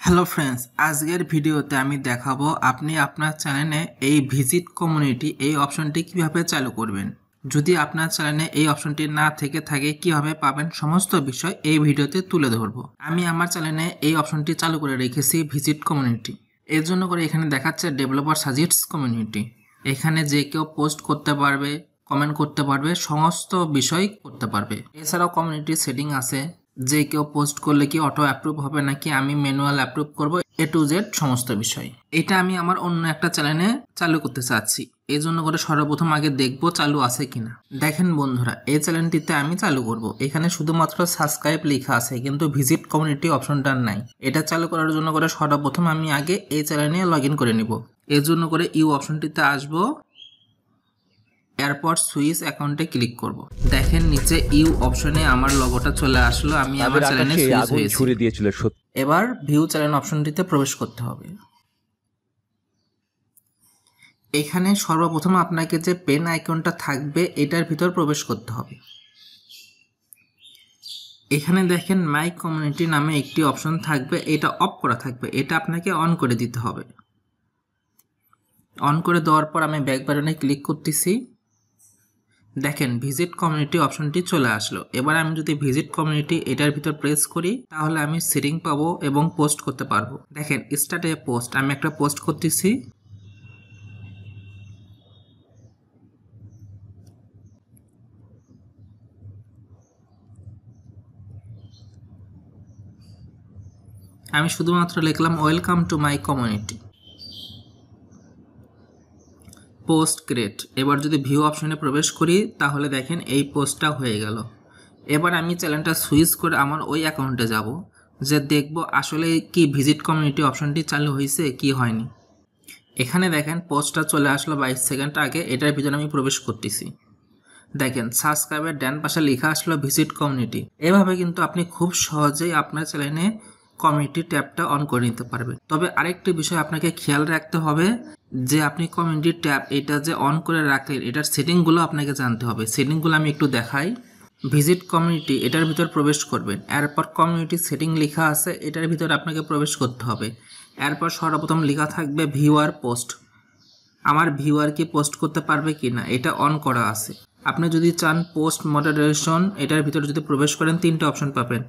Hello friends, আজকের ভিডিওতে আমি দেখাবো আপনি আপনার চ্যানেলে এই ভিজিট কমিউনিটি এই অপশনটি কিভাবে চালু করবেন। যদি আপনার চ্যানেলে এই অপশনটি না থেকে থাকে কিভাবে পাবেন সমস্ত বিষয় এই ভিডিওতে তুলে ধরবো। আমি আমার চ্যানেলে এই অপশনটি চালু করে রেখেছি ভিজিট কমিউনিটি। এর জন্য করে এখানে দেখাচ্ছে ডেভেলপার সাজেস্টস কমিউনিটি। এখানে যে কেউ পোস্ট করতে পারবে, কমেন্ট করতে পারবে, সমস্ত বিষয় করতে পারবে। এছাড়াও কমিউনিটি সেটিং আছে, যে কেউ পোস্ট করলে কি অটো অ্যাপ্রুভ হবে নাকি আমি ম্যানুয়াল অ্যাপ্রুভ করব, এ টু জেড সমস্ত বিষয়। এটা আমি আমার অন্য একটা চ্যানেলে চালু করতে চাচ্ছি। এই জন্য করে সর্বপ্রথম আগে দেখব চালু আছে কিনা। দেখেন বন্ধুরা, এই চ্যানেলটিতে আমি চালু করব। এখানে শুধুমাত্র সাবস্ক্রাইব লেখা আছে, কিন্তু ভিজিট কমিউনিটি অপশনটা নাই। এটা চালু করার জন্য করে সর্বপ্রথম আমি আগে এই চ্যানেলে লগ ইন করে নিব। এর জন্য করে ইউ অপশনটিতে আসবো, এরপর সুইচ অ্যাকাউন্টে ক্লিক করব। দেখেন নিচে ইউ অপশনে আমার লোগোটা চলে আসলো। আমি আমার চ্যানেলে সুইচ হয়েছি। এবার ভিউ চ্যানেল অপশনটিতে প্রবেশ করতে হবে। এখানে সর্বপ্রথম আপনাকে যে পেন আইকনটা থাকবে এটার ভিতর প্রবেশ করতে হবে। এখানে দেখেন মাই কমিউনিটি নামে একটি অপশন থাকবে, এটা অফ করা থাকবে, এটা আপনাকে অন করে দিতে হবে। অন করে দেওয়ার পর আমি ব্যাক বাটনে ক্লিক করতেছি। দেখেন ভিজিট কমিউনিটি অপশনটি চলে আসলো। এবার আমি যদি ভিজিট কমিউনিটি এটার ভিতর প্রেস করি তাহলে আমি সেটিং পাবো এবং পোস্ট করতে পারবো। দেখেন স্টার্ট এ পোস্ট, আমি একটা পোস্ট করতেছি। আমি শুধুমাত্র লিখলাম welcome to my community, post create. এবার যদি ভিউ অপশনে প্রবেশ করি তাহলে দেখেন এই পোস্টটা হয়ে গেল। এবার আমি চ্যানেলটা সুইচ করে আমার ওই অ্যাকাউন্টে যাব, যে দেখব আসলে কি ভিজিট কমিউনিটি অপশনটি চালু হয়েছে কি হয়নি। এখানে দেখেন পোস্টটা চলে আসলো 22 সেকেন্ড আগে। এটার ভিতরে আমি প্রবেশ করতেছি। দেখেন সাবস্ক্রাইবের ডান পাশে লেখা আসলো ভিজিট কমিউনিটি। এভাবে কিন্তু আপনি খুব সহজেই আপনার চ্যানেলে কমিউনিটি ট্যাবটা অন করে নিতে পারবেন। তবে আরেকটি বিষয় আপনাকে খেয়াল রাখতে হবে, যে আপনি কমিউনিটি ট্যাব এটা যে অন করে রাখলেন এটার সেটিংগুলো আপনাকে জানতে হবে। সেটিংগুলো আমি একটু দেখাই। ভিজিট কমিউনিটি এটার ভিতর প্রবেশ করবেন, এরপর কমিউনিটি সেটিং লেখা আছে এটার ভিতর আপনাকে প্রবেশ করতে হবে। এরপর সর্বপ্রথম লেখা থাকবে ভিউয়ার পোস্ট। আমার ভিউয়ার কি পোস্ট করতে পারবে কি না এটা অন করা আছে। আপনি যদি চান পোস্ট মডারেশন, এটার ভিতরে যদি প্রবেশ করেন তিনটে অপশন পাবেন।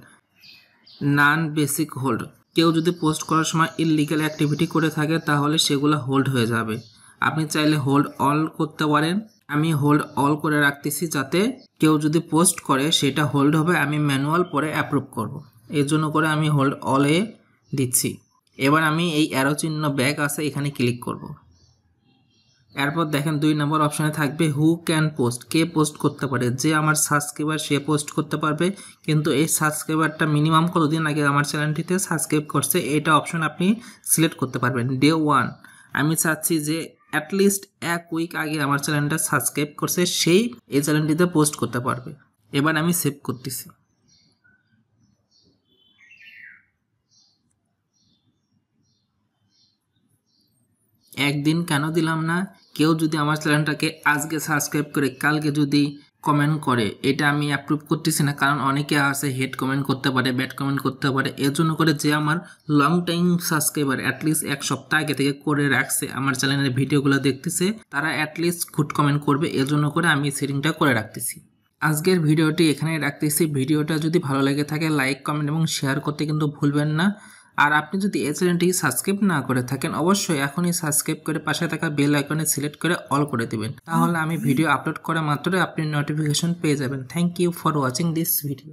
নান বেসিক হোল্ড, কেউ যদি পোস্ট করার সময় ইললিগাল অ্যাক্টিভিটি করে থাকে তাহলে সেগুলো হোল্ড হয়ে যাবে। আপনি চাইলে হোল্ড অল করতে পারেন। আমি হোল্ড অল করে রাখতেছি, যাতে কেউ যদি পোস্ট করে সেটা হোল্ড হবে, আমি ম্যানুয়াল পরে অ্যাপ্রুভ করব। এর জন্য করে আমি হোল্ড অলে দিচ্ছি। এবার আমি এই অ্যারো চিহ্ন ব্যাক আছে এখানে ক্লিক করব। এরপর দেখেন 2 নম্বর অপশানে থাকবে who can post, K post করতে পারে। যে আমার সাবস্ক্রাইবার সে পোস্ট করতে পারবে, কিন্তু এই সাবস্ক্রাইবারটা মিনিমাম কতদিন আগে আমার চ্যানেলটিতে সাবস্ক্রাইব করছে এটা অপশন আপনি সিলেক্ট করতে পারবেন। ডে 1 আমি চাচ্ছি যে অ্যাটলিস্ট 1 উইক আগে আমার চ্যানেলটা সাবস্ক্রাইব করছে, সেই এই চ্যানেলটিতে পোস্ট করতে পারবে। এবার আমি সেভ করতেছি। একদিন কেন দিলাম না, কেউ যদি আমার চ্যানেলটাকে আজকে সাবস্ক্রাইব করে কালকে যদি কমেন্ট করে এটা আমি অ্যাপ্রুভ করতেছি না। কারণ অনেকে আছে হেড কমেন্ট করতে পারে, ব্যাড কমেন্ট করতে পারে। এর জন্য করে যে আমার লং টাইম সাবস্ক্রাইবার অ্যাটলিস্ট 1 সপ্তাহ আগে থেকে করে রাখছে, আমার চ্যানেলের ভিডিওগুলো দেখতেছে, তারা অ্যাটলিস্ট গুড কমেন্ট করবে। এর জন্য করে আমি সেটিংটা করে রাখতেছি। আজকের ভিডিওটি এখানে রাখতেছি। ভিডিওটা যদি ভালো লেগে থাকে লাইক, কমেন্ট এবং শেয়ার করতে কিন্তু ভুলবেন না। আর আপনি যদি এই চ্যানেলটি সাবস্ক্রাইব না করে থাকেন অবশ্যই এখনই সাবস্ক্রাইব করে পাশে থাকা বেল আইকনে সিলেক্ট করে অল করে দিবেন, তাহলে আমি ভিডিও আপলোড করা মাত্রই আপনি নোটিফিকেশন পেয়ে যাবেন। Thank you for watching this video.